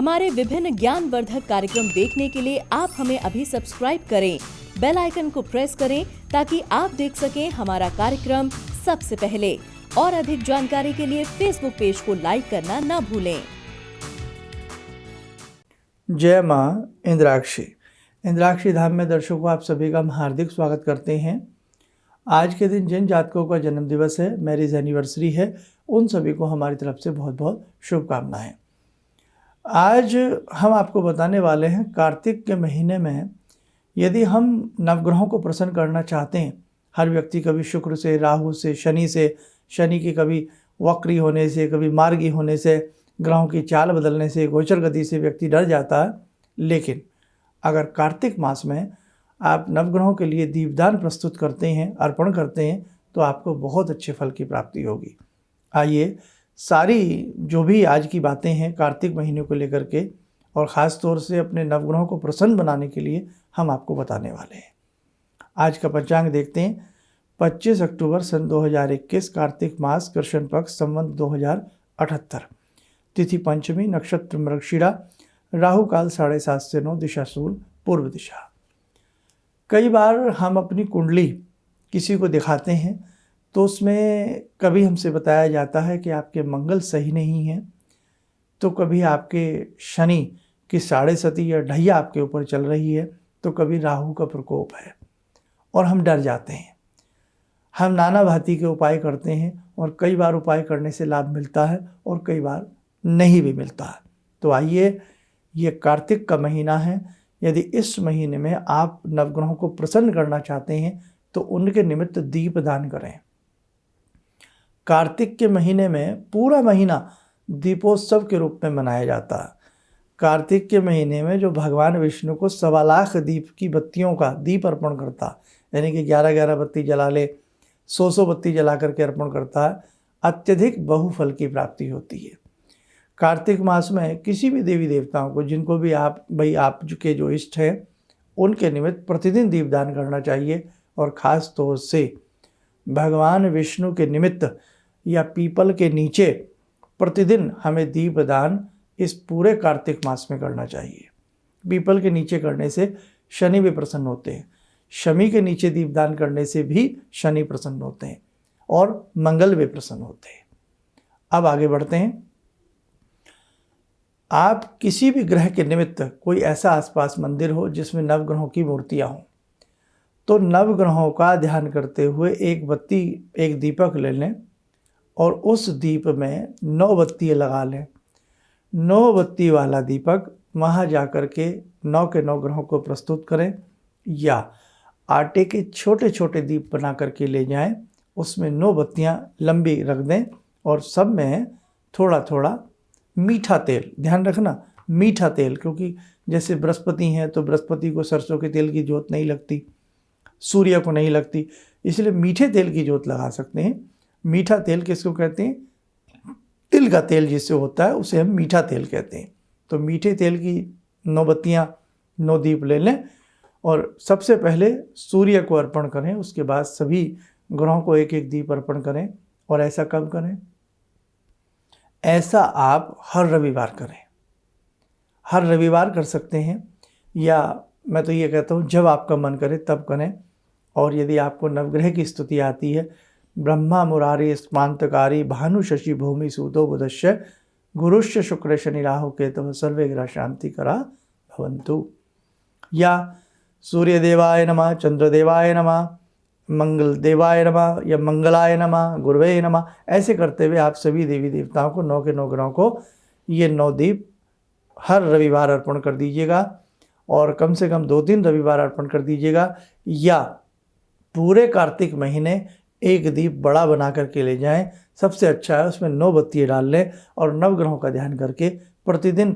हमारे विभिन्न ज्ञानवर्धक कार्यक्रम देखने के लिए आप हमें अभी सब्सक्राइब करें, बेल आइकन को प्रेस करें ताकि आप देख सकें हमारा कार्यक्रम सबसे पहले। और अधिक जानकारी के लिए फेसबुक पेज को लाइक करना न भूलें। जय माँ इंद्राक्षी। इंद्राक्षी धाम में दर्शकों आप सभी का हम हार्दिक स्वागत करते हैं। आज के दिन जिन जातकों का जन्म दिवस है, मैरिज एनिवर्सरी है, उन सभी को हमारी तरफ से बहुत बहुत शुभकामनाएं। आज हम आपको बताने वाले हैं कार्तिक के महीने में यदि हम नवग्रहों को प्रसन्न करना चाहते हैं। हर व्यक्ति कभी शुक्र से, राहु से, शनि की कभी वक्री होने से, कभी मार्गी होने से, ग्रहों की चाल बदलने से, गोचर गति से व्यक्ति डर जाता है। लेकिन अगर कार्तिक मास में आप नवग्रहों के लिए दीपदान प्रस्तुत करते हैं, अर्पण करते हैं, तो आपको बहुत अच्छे फल की प्राप्ति होगी। आइए सारी जो भी आज की बातें हैं कार्तिक महीने को लेकर के और ख़ास तौर से अपने नवग्रहों को प्रसन्न बनाने के लिए हम आपको बताने वाले हैं। आज का पंचांग देखते हैं। 25 अक्टूबर सन 2021 कार्तिक मास, कृष्ण पक्ष, संवत 2078, तिथि पंचमी, नक्षत्र मृगशिरा, राहु काल 7:30 से 9, दिशा शूल पूर्व दिशा। कई बार हम अपनी कुंडली किसी को दिखाते हैं तो उसमें कभी हमसे बताया जाता है कि आपके मंगल सही नहीं है, तो कभी आपके शनि की 7:30 या ढैया आपके ऊपर चल रही है, तो कभी राहु का प्रकोप है और हम डर जाते हैं। हम नाना भांति के उपाय करते हैं और कई बार उपाय करने से लाभ मिलता है और कई बार नहीं भी मिलता है। तो आइए, ये कार्तिक का महीना है। यदि इस महीने में आप नवग्रहों को प्रसन्न करना चाहते हैं तो उनके निमित्त दीप दान करें। कार्तिक के महीने में पूरा महीना दीपोत्सव के रूप में मनाया जाता है। कार्तिक के महीने में जो भगवान विष्णु को 1.25 लाख दीप की बत्तियों का दीप अर्पण करता, यानी कि 11-11 बत्ती जला ले, 100 बत्ती जला करके अर्पण करता है, अत्यधिक बहुफल की प्राप्ति होती है। कार्तिक मास में किसी भी देवी देवताओं को, जिनको भी आप के जो इष्ट हैं, उनके निमित्त प्रतिदिन दीपदान करना चाहिए। और ख़ास तौर से भगवान विष्णु के निमित्त या पीपल के नीचे प्रतिदिन हमें दीपदान इस पूरे कार्तिक मास में करना चाहिए। पीपल के नीचे करने से शनि भी प्रसन्न होते हैं। शमी के नीचे दीपदान करने से भी शनि प्रसन्न होते हैं और मंगल भी प्रसन्न होते हैं। अब आगे बढ़ते हैं। आप किसी भी ग्रह के निमित्त कोई ऐसा आसपास मंदिर हो जिसमें नवग्रहों की मूर्तियां हों, तो नवग्रहों का ध्यान करते हुए एक दीपक ले लें और उस दीप में 9 बत्ती लगा लें। 9 बत्ती वाला दीपक वहाँ जा कर के 9 के 9 ग्रहों को प्रस्तुत करें, या आटे के छोटे छोटे दीप बना करके ले जाएं, उसमें 9 बत्तियां लंबी रख दें और सब में थोड़ा थोड़ा मीठा तेल, ध्यान रखना मीठा तेल, क्योंकि जैसे बृहस्पति हैं तो बृहस्पति को सरसों के तेल की जोत नहीं लगती, सूर्य को नहीं लगती, इसलिए मीठे तेल की जोत लगा सकते हैं। मीठा तेल किसको कहते हैं? तिल का तेल जिससे होता है उसे हम मीठा तेल कहते हैं। तो मीठे तेल की 9 बत्तियां, 9 दीप ले लें और सबसे पहले सूर्य को अर्पण करें, उसके बाद सभी ग्रहों को एक एक दीप अर्पण करें। और ऐसा कब करें? ऐसा आप हर रविवार करें। हर रविवार कर सकते हैं, या मैं तो ये कहता हूँ जब आपका मन करे तब करें। और यदि आपको नवग्रह की स्तुति आती है, ब्रह्मा मुरारी स्मांतकारी भानु शशि भूमि सूतो बुधश्य गुरुश्च शुक्र शनि राहु केतु सर्वे ग्रह शांति करा भवन्तु, या सूर्य देवाय नमः, चंद्र देवाय नमः, मंगल देवाय नमः, या मंगलाय नमः, गुरुवे नमः, ऐसे करते हुए आप सभी देवी देवताओं को 9 के 9 ग्रहों को ये 9 दीप हर रविवार अर्पण कर दीजिएगा। और कम से कम 2-3 रविवार अर्पण कर दीजिएगा, या पूरे कार्तिक महीने एक दीप बड़ा बना करके ले जाएं। सबसे अच्छा है उसमें 9 बत्ती डाल लें और नवग्रहों का ध्यान करके प्रतिदिन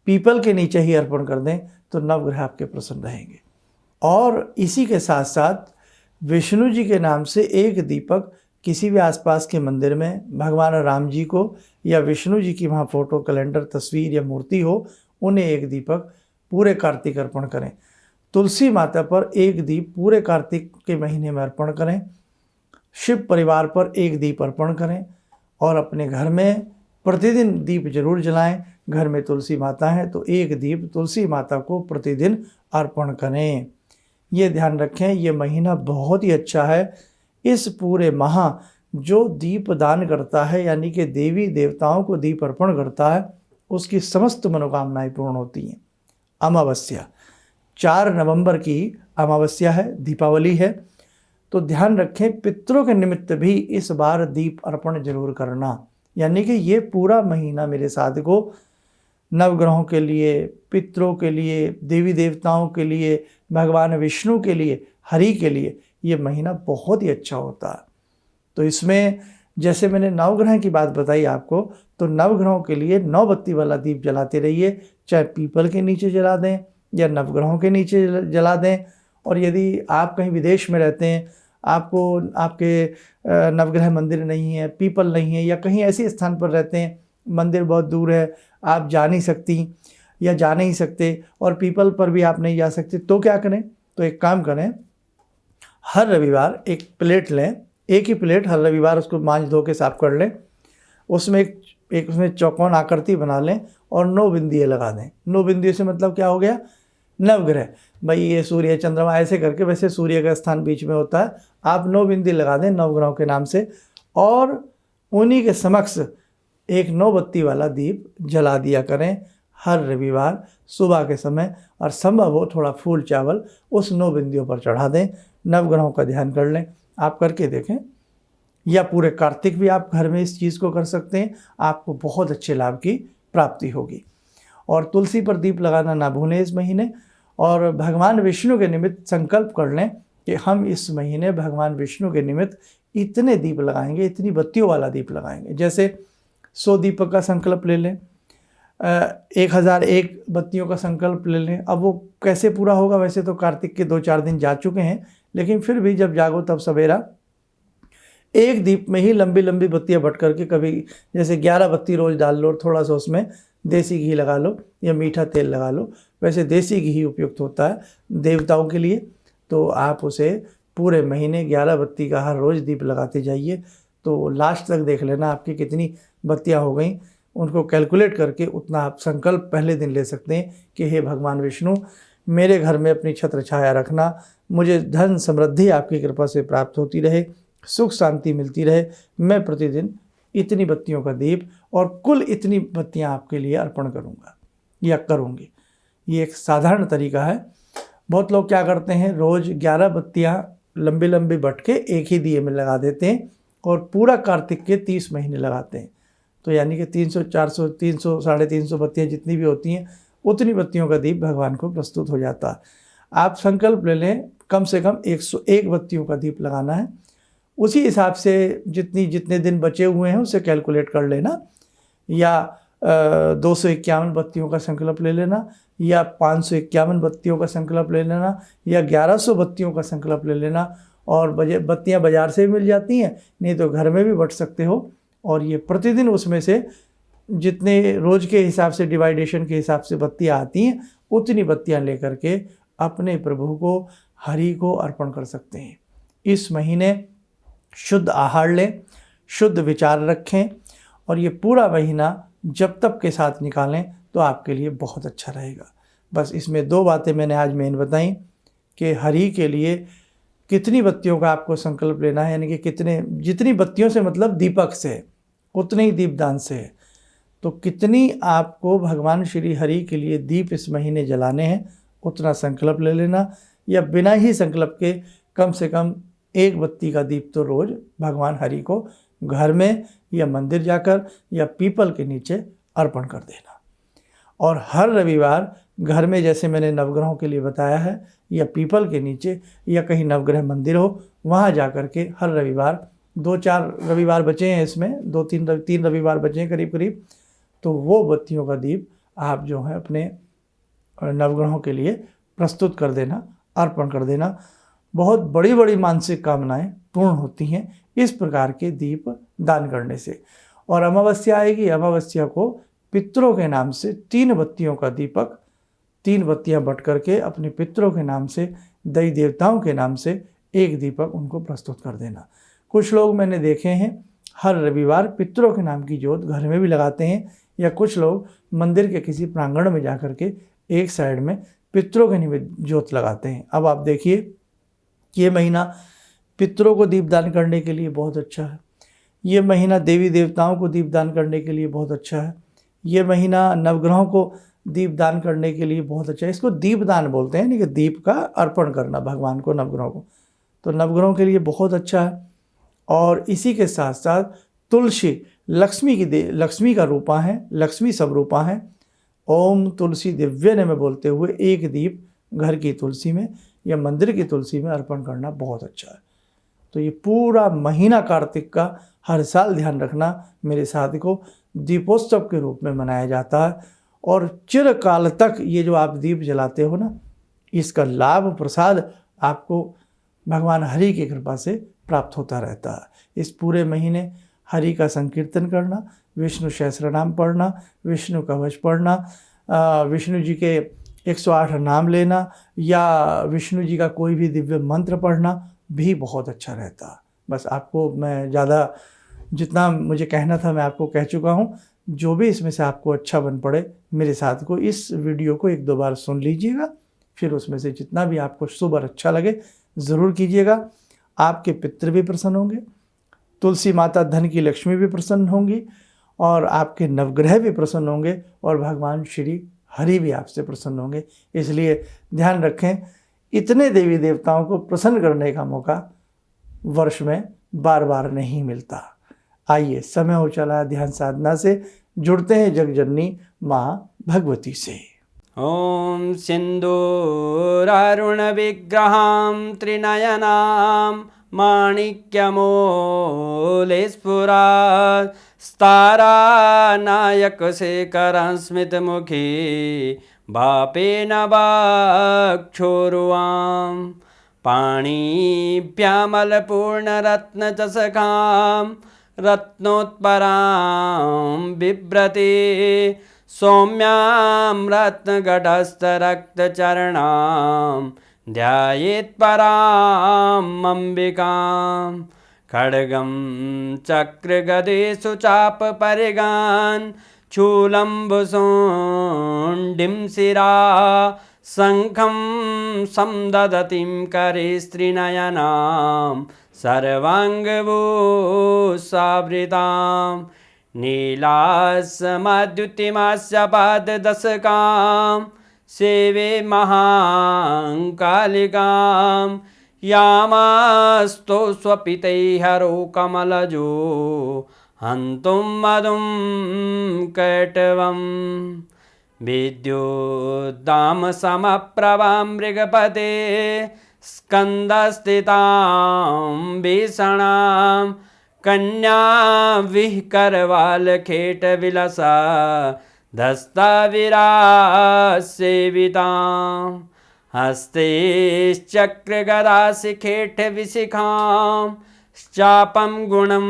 पीपल के नीचे ही अर्पण कर दें, तो नवग्रह आपके प्रसन्न रहेंगे। और इसी के साथ साथ विष्णु जी के नाम से एक दीपक किसी भी आसपास के मंदिर में भगवान राम जी को या विष्णु जी की वहाँ फोटो, कैलेंडर, तस्वीर या मूर्ति हो, उन्हें एक दीपक पूरे कार्तिक अर्पण करें। तुलसी माता पर एक दीप पूरे कार्तिक के महीने में अर्पण करें। शिव परिवार पर एक दीप अर्पण करें और अपने घर में प्रतिदिन दीप जरूर जलाएं। घर में तुलसी माता है तो एक दीप तुलसी माता को प्रतिदिन अर्पण करें। ये ध्यान रखें, ये महीना बहुत ही अच्छा है। इस पूरे माह जो दीप दान करता है, यानी कि देवी देवताओं को दीप अर्पण करता है, उसकी समस्त मनोकामनाएं पूर्ण होती हैं। अमावस्या 4 नवंबर की अमावस्या है, दीपावली है, तो ध्यान रखें पितरों के निमित्त भी इस बार दीप अर्पण जरूर करना। यानी कि ये पूरा महीना मेरे साधकों नवग्रहों के लिए, पितरों के लिए, देवी देवताओं के लिए, भगवान विष्णु के लिए, हरि के लिए ये महीना बहुत ही अच्छा होता है। तो इसमें जैसे मैंने नवग्रह की बात बताई आपको, तो नवग्रहों के लिए 9 बत्ती वाला दीप जलाते रहिए, चाहे पीपल के नीचे जला दें या नवग्रहों के नीचे जला दें। और यदि आप कहीं विदेश में रहते हैं, आपको आपके नवग्रह मंदिर नहीं है, पीपल नहीं है, या कहीं ऐसे स्थान पर रहते हैं मंदिर बहुत दूर है, आप जा नहीं सकती या जा नहीं सकते और पीपल पर भी आप नहीं जा सकते, तो क्या करें? तो एक काम करें, हर रविवार एक प्लेट लें, एक ही प्लेट हर रविवार उसको मांज धो के साफ कर लें, उसमें एक उसमें चौकोन आकृति बना लें और 9 बिंदियाँ लगा दें। 9 बिंदियों से मतलब क्या हो गया? नवग्रह। भाई ये सूर्य चंद्रमा ऐसे करके, वैसे सूर्य का स्थान बीच में होता है, आप 9 बिंदी लगा दें नवग्रहों के नाम से, और उन्हीं के समक्ष एक 9 बत्ती वाला दीप जला दिया करें हर रविवार सुबह के समय। और संभव हो थोड़ा फूल चावल उस 9 बिंदियों पर चढ़ा दें, नवग्रहों का ध्यान कर लें। आप करके देखें, या पूरे कार्तिक भी आप घर में इस चीज़ को कर सकते हैं, आपको बहुत अच्छे लाभ की प्राप्ति होगी। और तुलसी पर दीप लगाना ना भूलें इस महीने। और भगवान विष्णु के निमित्त संकल्प कर लें कि हम इस महीने भगवान विष्णु के निमित्त इतने दीप लगाएंगे, इतनी बत्तियों वाला दीप लगाएंगे। जैसे 100 दीपक का संकल्प ले लें, 1001 बत्तियों का संकल्प ले लें। अब वो कैसे पूरा होगा? वैसे तो कार्तिक के 2-4 दिन जा चुके हैं, लेकिन फिर भी जब जागो तब सवेरा एक दीप में ही लंबी लंबी बत्तियां बट करके, कभी जैसे 11 बत्ती रोज़ डाल लो, थोड़ा सा उसमें देसी घी लगा लो या मीठा तेल लगा लो। वैसे देसी घी ही उपयुक्त होता है देवताओं के लिए। तो आप उसे पूरे महीने 11 बत्ती का हर रोज़ दीप लगाते जाइए, तो लास्ट तक देख लेना आपकी कितनी बत्तियां हो गई। उनको कैलकुलेट करके उतना आप संकल्प पहले दिन ले सकते हैं कि हे भगवान विष्णु, मेरे घर में अपनी छत्र छाया रखना, मुझे धन समृद्धि आपकी कृपा से प्राप्त होती रहे, सुख शांति मिलती रहे। मैं प्रतिदिन इतनी बत्तियों का दीप और कुल इतनी बत्तियां आपके लिए अर्पण करूंगा या करूंगी। ये एक साधारण तरीका है। बहुत लोग क्या करते हैं, रोज़ 11 बत्तियां लंबी लंबी बट के एक ही दिए में लगा देते हैं और पूरा कार्तिक के 30 महीने लगाते हैं। तो यानी कि 300, 400, 300, 350 बत्तियाँ जितनी भी होती हैं, उतनी बत्तियों का दीप भगवान को प्रस्तुत हो जाता है। आप संकल्प ले लें, कम से कम 101 बत्तियों का दीप लगाना है। उसी हिसाब से जितने दिन बचे हुए हैं उसे कैलकुलेट कर लेना, या 251 बत्तियों का संकल्प ले लेना, या 551 बत्तियों का संकल्प ले लेना, या 1100 बत्तियों का संकल्प ले लेना। और बत्तियां बाज़ार से भी मिल जाती हैं, नहीं तो घर में भी बट सकते हो। और ये प्रतिदिन उसमें से जितने रोज़ के हिसाब से, डिवाइडेशन के हिसाब से बत्तियां आती हैं, उतनी बत्तियां लेकर के अपने प्रभु को, हरि को अर्पण कर सकते हैं। इस महीने शुद्ध आहार लें, शुद्ध विचार रखें, और ये पूरा महीना जब तक के साथ निकालें तो आपके लिए बहुत अच्छा रहेगा। बस इसमें 2 बातें मैंने आज मेन बताई कि हरि के लिए कितनी बत्तियों का आपको संकल्प लेना है, यानी कि जितनी बत्तियों से मतलब दीपक से, उतने ही दीपदान से है। तो कितनी आपको भगवान श्री हरि के लिए दीप इस महीने जलाने हैं, उतना संकल्प ले लेना, या बिना ही संकल्प के कम से कम 1 बत्ती का दीप तो रोज़ भगवान हरि को घर में या मंदिर जाकर या पीपल के नीचे अर्पण कर देना। और हर रविवार घर में, जैसे मैंने नवग्रहों के लिए बताया है, या पीपल के नीचे या कहीं नवग्रह मंदिर हो, वहाँ जा कर के हर रविवार, 2-4 रविवार बचे हैं इसमें, 2-3 रविवार बचे हैं करीब करीब, तो वो बत्तियों का दीप आप जो है अपने नवग्रहों के लिए प्रस्तुत कर देना, अर्पण कर देना। बहुत बड़ी बड़ी मानसिक कामनाएं पूर्ण होती हैं इस प्रकार के दीप दान करने से। और अमावस्या आएगी, अमावस्या को पितरों के नाम से 3 बत्तियों का दीपक, 3 बत्तियां बट करके अपने पितरों के नाम से, देवी देवताओं के नाम से एक दीपक उनको प्रस्तुत कर देना। कुछ लोग मैंने देखे हैं हर रविवार पितरों के नाम की ज्योत घर में भी लगाते हैं, या कुछ लोग मंदिर के किसी प्रांगण में जा कर के एक साइड में पितरों के निमित्त ज्योत लगाते हैं। अब आप देखिए कि ये महीना पितरों को दीपदान करने के लिए बहुत अच्छा है। ये महीना देवी देवताओं को दीपदान करने के लिए बहुत अच्छा है। ये महीना नवग्रहों को दीपदान करने के लिए बहुत अच्छा है। इसको दीपदान बोलते हैं, यानी कि दीप का अर्पण करना भगवान को, नवग्रहों को। तो नवग्रहों के लिए बहुत अच्छा है। और इसी के साथ साथ तुलसी लक्ष्मी का रूपा है, लक्ष्मी सब रूपा है। ओम तुलसी दिव्य ने में बोलते हुए एक दीप घर की तुलसी में या मंदिर की तुलसी में अर्पण करना बहुत अच्छा है। तो ये पूरा महीना कार्तिक का हर साल ध्यान रखना मेरे साथियों, दीपोत्सव के रूप में मनाया जाता है। और चिरकाल तक ये जो आप दीप जलाते हो ना, इसका लाभ प्रसाद आपको भगवान हरि की कृपा से प्राप्त होता रहता है। इस पूरे महीने हरि का संकीर्तन करना, विष्णु सहस्त्रनाम पढ़ना, विष्णु कवच पढ़ना, विष्णु जी के 108 नाम लेना, या विष्णु जी का कोई भी दिव्य मंत्र पढ़ना भी बहुत अच्छा रहता है। बस आपको मैं ज़्यादा जितना मुझे कहना था मैं आपको कह चुका हूँ। जो भी इसमें से आपको अच्छा बन पड़े, मेरे साथ को इस वीडियो को 1-2 बार सुन लीजिएगा, फिर उसमें से जितना भी आपको शुभ और अच्छा लगे ज़रूर कीजिएगा। आपके पितृ भी प्रसन्न होंगे, तुलसी माता धन की लक्ष्मी भी प्रसन्न होंगी, और आपके नवग्रह भी प्रसन्न होंगे, और भगवान श्री हरि भी आपसे प्रसन्न होंगे। इसलिए ध्यान रखें, इतने देवी देवताओं को प्रसन्न करने का मौका वर्ष में बार बार नहीं मिलता। आइए, समय हो चला है ध्यान साधना से, जुड़ते हैं जगजननी माँ भगवती से। ॐ सिन्दूरारुणविग्रहां त्रिनयनां माणिक्यमूलस्फुरात् स्तारानायकशेखरं स्मितमुखी भापेन वक्षोरुवां पाणिभ्यामलपूर्णरत्नचषकां रत्नोत्परां बिभ्रति सौम्यां रत्नगटस्थरक्तचरणां ध्यायेत् पराम् अम्बिकां खड्गं चक्रगदेषु चापपरिगान् शूलम्बुशुण्डिं शिरा शङ्खं संदधतीं करे स्त्रीनयनां सर्वाङ्गभूषावृतां नीलासमद्युतिमास्य पाददशकां सेवे महाकालिकां यामास्तो स्वपितैहरो कमलजो हन्तुं मधुं कैटवं विद्युद्दामसमप्रभां मृगपते स्कन्दस्थितां भीषणां कन्या विहकरवालखेटविलसा धस्ताविरासेवितां हस्तैश्चक्रगदाशिखेटविशिखां चापं गुणं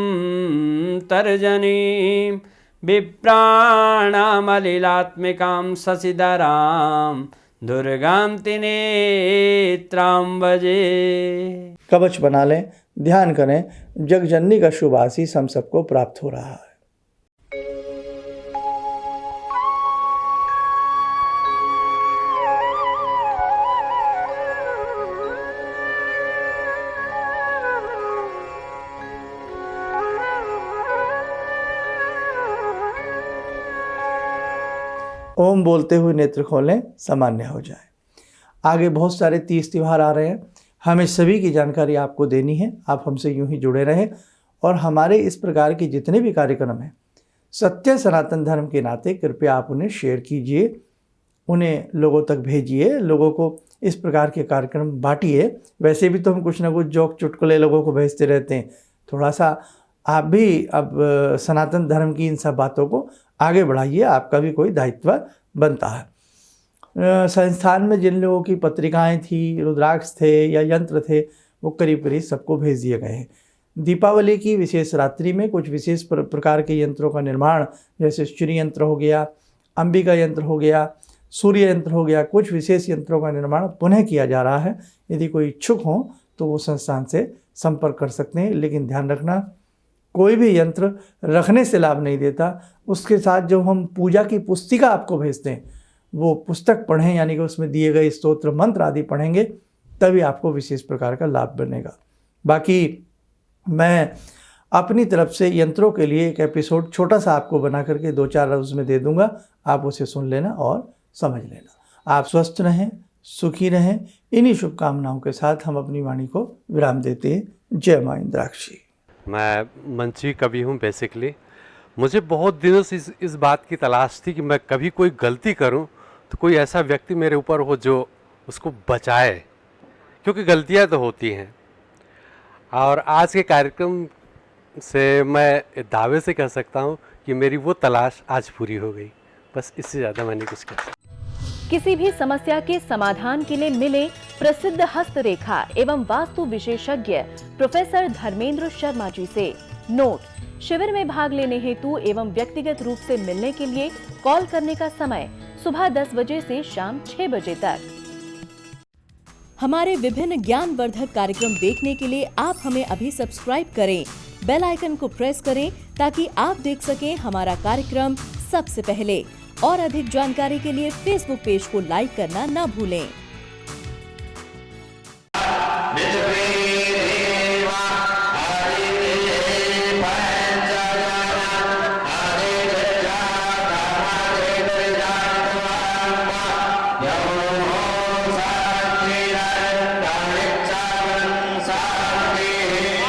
तर्जनीं विप्राणामलिलात्मिकां शशिधरां दुर्गां त्रिनेत्रां भजे। कवच बना लें, ध्यान करें, जगजननी का शुभ आशीष हम सबको प्राप्त हो रहा है। ओम बोलते हुए नेत्र खोलें, सामान्य हो जाए। आगे बहुत सारे तीज त्यौहार आ रहे हैं, हमें सभी की जानकारी आपको देनी है। आप हमसे यूं ही जुड़े रहें, और हमारे इस प्रकार के जितने भी कार्यक्रम हैं, सत्य सनातन धर्म के नाते कृपया आप उन्हें शेयर कीजिए, उन्हें लोगों तक भेजिए, लोगों को इस प्रकार के कार्यक्रम बांटिए। वैसे भी तो हम कुछ ना कुछ जोक चुटकुले लोगों को भेजते रहते हैं, थोड़ा सा आप भी अब सनातन धर्म की इन सब बातों को आगे बढ़ाइए, आपका भी कोई दायित्व बनता है। संस्थान में जिन लोगों की पत्रिकाएं थी, रुद्राक्ष थे या यंत्र थे, वो करीब करीब सबको भेज दिए गए हैं। दीपावली की विशेष रात्रि में कुछ विशेष प्रकार के यंत्रों का निर्माण, जैसे श्री यंत्र हो गया, अंबिका यंत्र हो गया, सूर्य यंत्र हो गया, कुछ विशेष यंत्रों का निर्माण पुनः किया जा रहा है। यदि कोई इच्छुक हो तो वो संस्थान से संपर्क कर सकते हैं। लेकिन ध्यान रखना, कोई भी यंत्र रखने से लाभ नहीं देता। उसके साथ जो हम पूजा की पुस्तिका आपको भेजते हैं वो पुस्तक पढ़ें, यानी कि उसमें दिए गए स्तोत्र मंत्र आदि पढ़ेंगे, तभी आपको विशेष प्रकार का लाभ बनेगा। बाकी मैं अपनी तरफ से यंत्रों के लिए एक एपिसोड छोटा सा आपको बना करके 2-4 रोज में दे दूंगा, आप उसे सुन लेना और समझ लेना। आप स्वस्थ रहें, सुखी रहें, इन्हीं शुभकामनाओं के साथ हम अपनी वाणी को विराम देते हैं। जय मां इंद्राक्षी। मैं मंची कवि हूँ बेसिकली। मुझे बहुत दिनों से इस बात की तलाश थी कि मैं कभी कोई गलती करूँ तो कोई ऐसा व्यक्ति मेरे ऊपर हो जो उसको बचाए, क्योंकि गलतियाँ तो होती हैं। और आज के कार्यक्रम से मैं दावे से कह सकता हूँ कि मेरी वो तलाश आज पूरी हो गई। बस इससे ज़्यादा मैंने कुछ कहा। किसी भी समस्या के समाधान के लिए मिले प्रसिद्ध हस्तरेखा एवं वास्तु विशेषज्ञ प्रोफेसर धर्मेंद्र शर्मा जी से। नोट: शिविर में भाग लेने हेतु एवं व्यक्तिगत रूप से मिलने के लिए कॉल करने का समय सुबह 10 बजे से शाम 6 बजे तक। हमारे विभिन्न ज्ञानवर्धक कार्यक्रम देखने के लिए आप हमें अभी सब्सक्राइब करें, बेल आइकन को प्रेस करें ताकि आप देख सकें हमारा कार्यक्रम सबसे पहले। और अधिक जानकारी के लिए फेसबुक पेज को लाइक करना न भूलें।